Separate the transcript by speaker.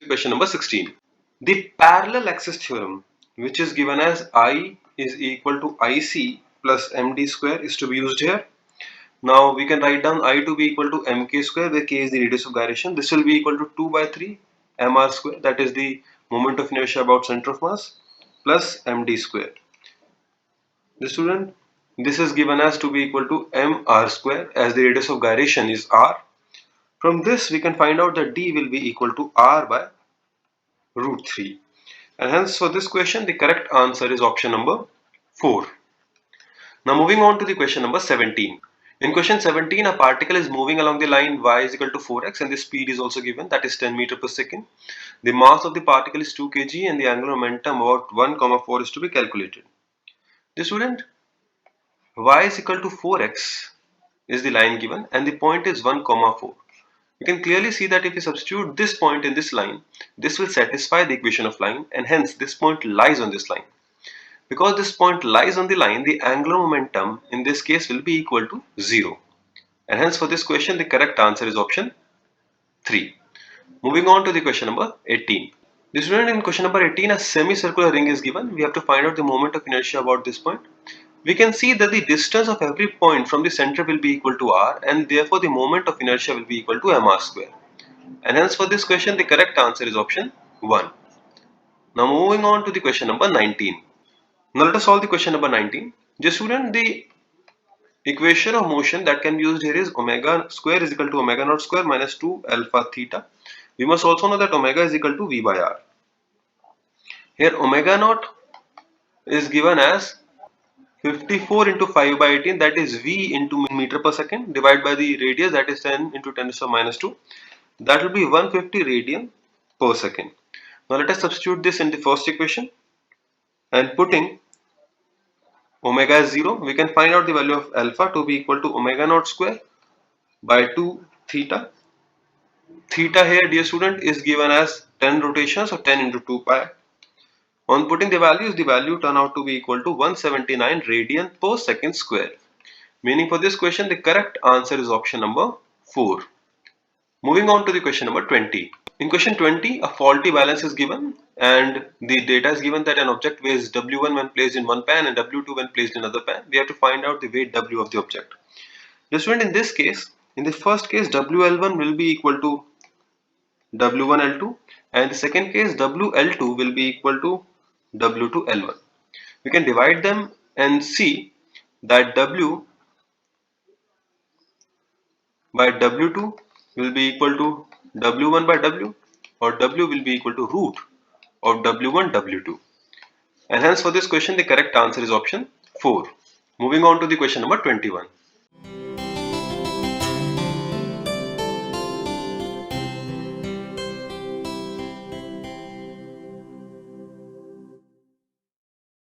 Speaker 1: Question number 16. The parallel access theorem, which is given as I is equal to IC plus MD square, is to be used here. Now we can write down I to be equal to mk square, where k is the radius of gyration. This will be equal to 2 by 3 mr square, that is the moment of inertia about center of mass, plus md square. The student, this is given as to be equal to mr square, as the radius of gyration is r. From this we can find out that d will be equal to r by root 3. And hence for this question the correct answer is option number 4. Now moving on to the question number 17. In question 17, a particle is moving along the line y is equal to 4x and the speed is also given, that is 10 meter per second. The mass of the particle is 2 kg and the angular momentum about 1,4 is to be calculated. The student, y is equal to 4x is the line given and the point is 1,4. You can clearly see that if you substitute this point in this line, this will satisfy the equation of line, and hence this point lies on this line. Because this point lies on the line, the angular momentum in this case will be equal to 0. And hence for this question the correct answer is option 3. Moving on to the question number 18. The student, in question number 18, a semicircular ring is given. We have to find out the moment of inertia about this point. We can see that the distance of every point from the center will be equal to r, and therefore the moment of inertia will be equal to mr square. And hence for this question the correct answer is option 1. Now moving on to the question number 19. Now let us solve the question number 19. Dear student, the equation of motion that can be used here is omega square is equal to omega naught square minus 2 alpha theta. We must also know that omega is equal to v by r. Here omega naught is given as 54 into 5 by 18, that is v into meter per second, divided by the radius, that is 10 into 10 to the minus 2. That will be 150 radian per second. Now let us substitute this in the first equation, and putting omega is 0, we can find out the value of alpha to be equal to omega naught square by 2 theta. Theta here, dear student, is given as 10 rotations, or 10 into 2 pi. On putting the values, the value turn out to be equal to 179 radian per second square. Meaning for this question the correct answer is option number 4. Moving on to the question number 20. In question 20, a faulty balance is given and the data is given that an object weighs W1 when placed in one pan and W2 when placed in another pan. We have to find out the weight W of the object. The student, in this case, in the first case, WL1 will be equal to W1L2, and the second case WL2 will be equal to W2L1. We can divide them and see that W by W2 will be equal to W1 by W, or W will be equal to root of W1 W2. And hence for this question the correct answer is option 4. Moving on to the question number 21.